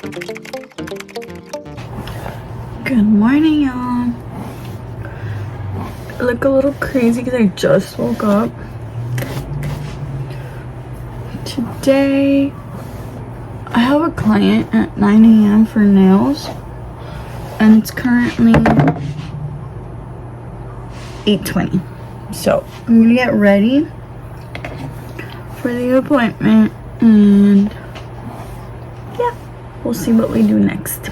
Good morning, y'all. I look a little crazy because I just woke up. Today, I have a client at 9 a.m. for nails, and it's currently 8:20. So I'm gonna get ready for the appointment, and yeah, we'll see what we do next.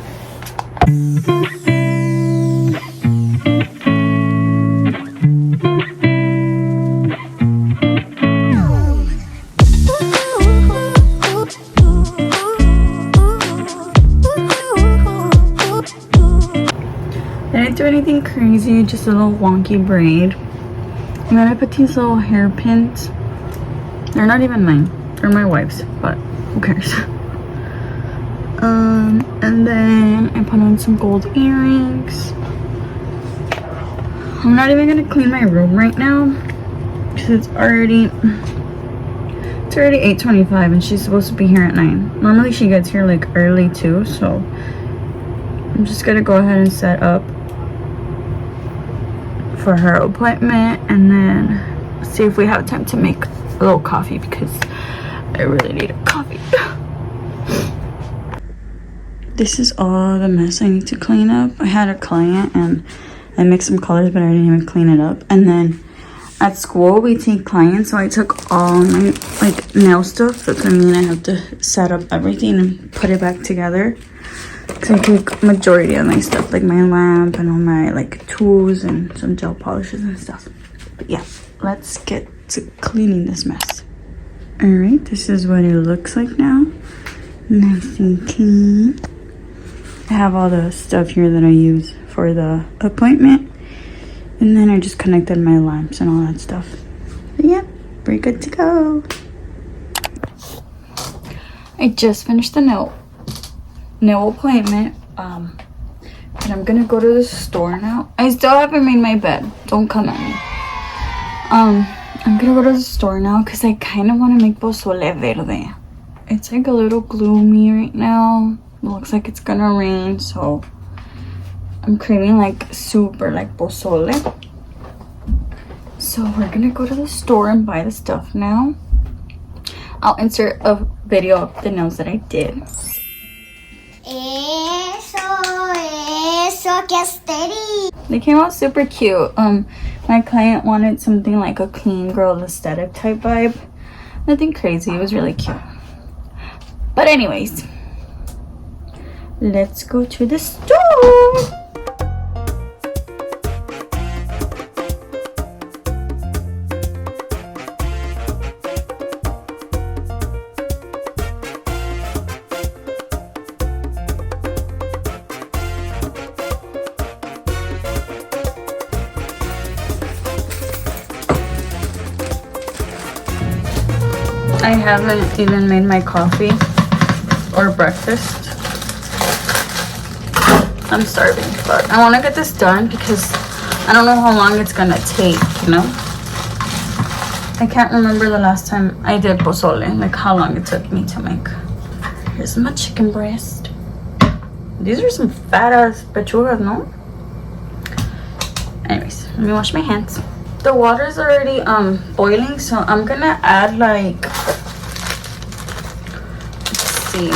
I didn't do anything crazy, just a little wonky braid. And then I put these little hairpins. They're not even mine, they're my wife's, but who cares? And then I put on some gold earrings. I'm not even gonna clean my room right now because it's already 8:25 and she's supposed to be here at 9. Normally she gets here like early too, so I'm just gonna go ahead and set up for her appointment and then see if we have time to make a little coffee because I really need a coffee. This is all the mess I need to clean up. I had a client and I mixed some colors, but I didn't even clean it up. And then at school we take clients, so I took all my like nail stuff. That's what I mean, I have to set up everything and put it back together. Cause I take majority of my stuff, like my lamp and all my like tools and some gel polishes and stuff. But yeah, let's get to cleaning this mess. All right, this is what it looks like now. Nice and clean. I have all the stuff here that I use for the appointment. And then I just connected my lamps and all that stuff. But yeah, we're good to go. I just finished the nail appointment. And I'm gonna go to the store now. I still haven't made my bed. Don't come at me. I'm gonna go to the store now because I kind of want to make pozole verde. It's like a little gloomy right now. It looks like it's gonna rain, so I'm craving like super like pozole. So we're gonna go to the store and buy the stuff now. I'll insert a video of the nails that I did. Eso que aesthetic. They came out super cute. My client wanted something like a clean girl aesthetic type vibe. Nothing crazy, it was really cute. But anyways, let's go to the store. I haven't even made my coffee or breakfast. I'm starving, but I want to get this done because I don't know how long it's gonna take, you know? I can't remember the last time I did pozole, like how long it took me to make. Here's my chicken breast. These are some fat ass pechugas, no? Anyways, let me wash my hands. The water's already boiling, so I'm gonna add like, let's see,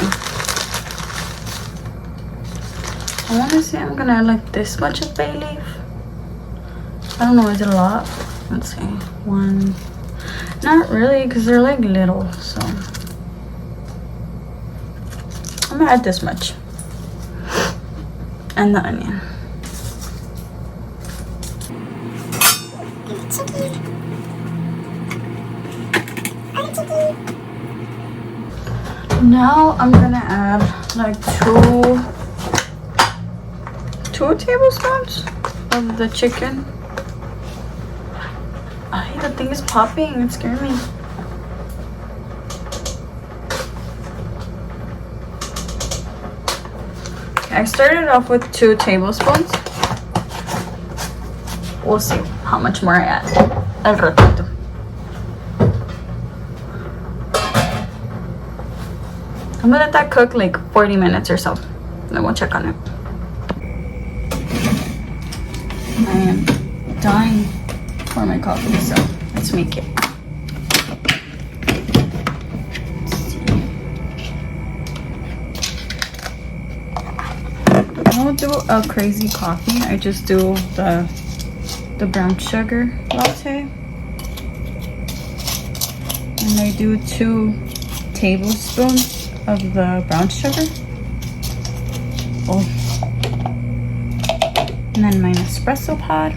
I want to say I'm gonna add like this much of bay leaf. I don't know, is it a lot? Let's see, one, not really because they're like little, so I'm gonna add this much, and the onion. Now I'm gonna add like two tablespoons of the chicken. Ay, the thing is popping, it's scaring me. I started off with 2 tablespoons. We'll see how much more I add al ratito. I'm gonna let that cook like 40 minutes or so. Then we'll check on it. I am dying for my coffee, so let's make it. I don't do a crazy coffee. I just do the brown sugar latte. And I do 2 tablespoons of the brown sugar. Oh. And then my espresso pod.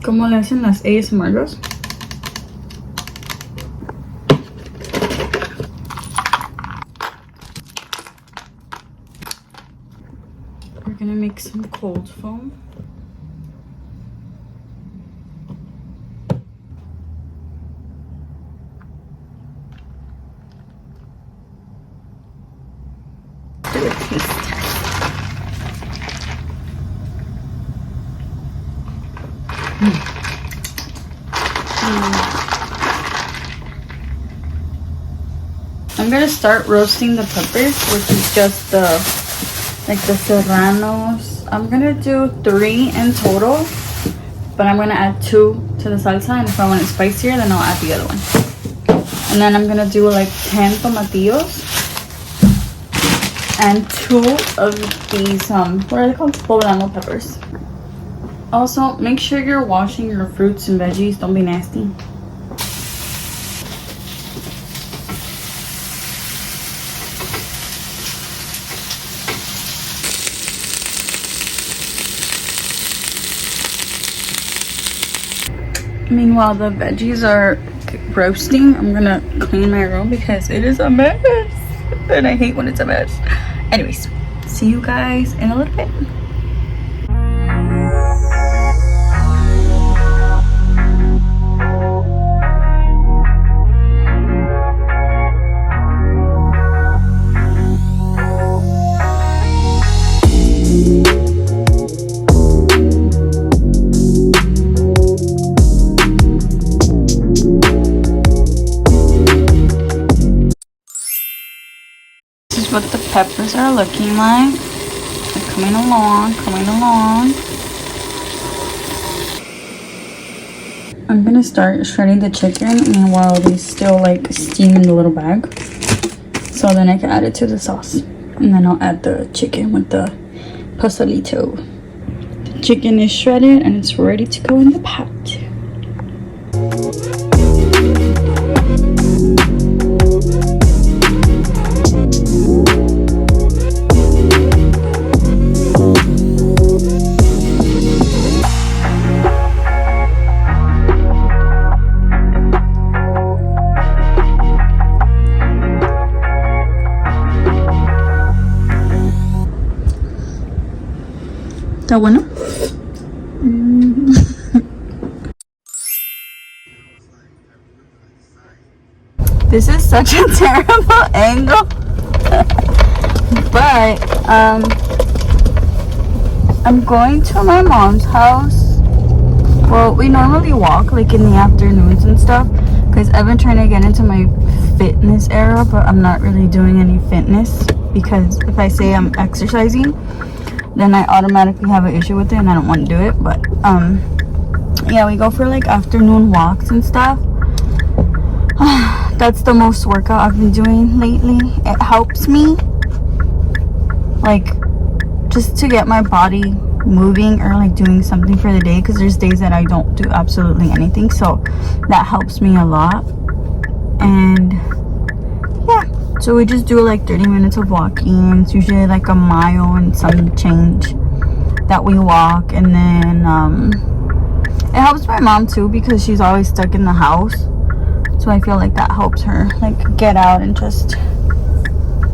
¿Cómo le hacen las ASMRs? We're gonna make some cold foam. Do a taste test. I'm gonna start roasting the peppers, which is just the serranos. I'm gonna do 3 in total, but I'm gonna add 2 to the salsa, and if I want it spicier, then I'll add the other one. And then I'm gonna do like 10 tomatillos and 2 of these what are they called? Poblano peppers. Also, make sure you're washing your fruits and veggies. Don't be nasty. Meanwhile, the veggies are roasting. I'm gonna clean my room because it is a mess, and I hate when it's a mess. Anyways, see you guys in a little bit. What the peppers are looking like. They're coming along. I'm gonna start shredding the chicken meanwhile these still like steam in the little bag, so then I can add it to the sauce, and then I'll add the chicken with the pozolito. The chicken is shredded and it's ready to go in the pot. ¿Está bueno? This is such a terrible angle. But I'm going to my mom's house. Well, we normally walk like in the afternoons and stuff, because I've been trying to get into my fitness era, but I'm not really doing any fitness, because if I say I'm exercising, then I automatically have an issue with it and I don't want to do it. But yeah, we go for like afternoon walks and stuff. That's the most workout I've been doing lately. It helps me like just to get my body moving or like doing something for the day, because there's days that I don't do absolutely anything, so that helps me a lot. And yeah, so we just do like 30 minutes of walking. It's usually like a mile and some change that we walk. And then it helps my mom too, because she's always stuck in the house, so I feel like that helps her like get out and just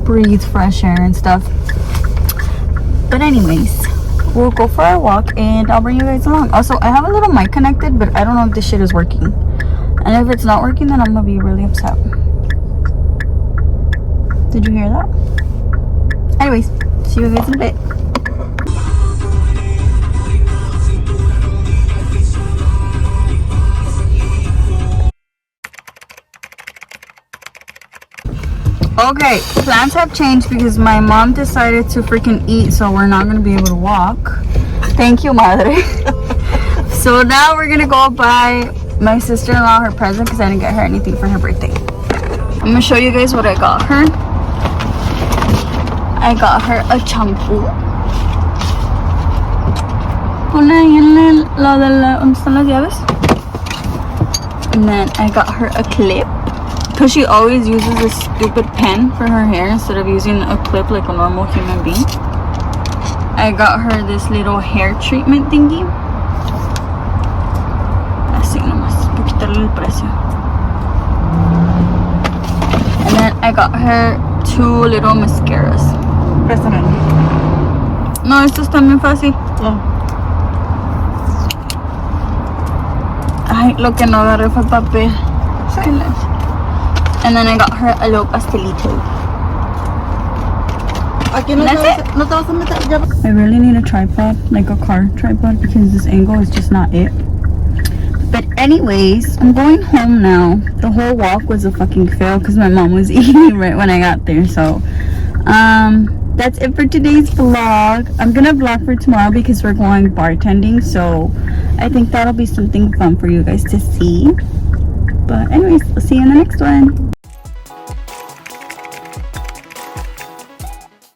breathe fresh air and stuff. But anyways, we'll go for a walk and I'll bring you guys along. Also, I have a little mic connected, but I don't know if this shit is working, and if it's not working, then I'm gonna be really upset. Did you hear that? Anyways, see you guys in a bit. Okay, plans have changed because my mom decided to freaking eat, so we're not gonna be able to walk. Thank you, madre. So now we're gonna go buy my sister-in-law her present because I didn't get her anything for her birthday. I'm gonna show you guys what I got her. I got her a champú. Pone ahí en lo de la, ¿dónde están las llaves? And then I got her a clip. Because she always uses a stupid pen for her hair instead of using a clip like a normal human being. I got her this little hair treatment thingy. Así nomás, para quitarle el precio. And then I got her 2 little mascaras. Préstame. No, esto está bien fácil. Oh. Ay, lo que no agarré fue papel. Silence. And then I got her a little pastelito. Aquí no te vas a meter ya. I really need a tripod, like a car tripod, because this angle is just not it. But anyways, I'm going home now. The whole walk was a fucking fail because my mom was eating right when I got there. So, that's it for today's vlog. I'm gonna vlog for tomorrow because we're going bartending. So, I think that'll be something fun for you guys to see. But anyways, I'll see you in the next one.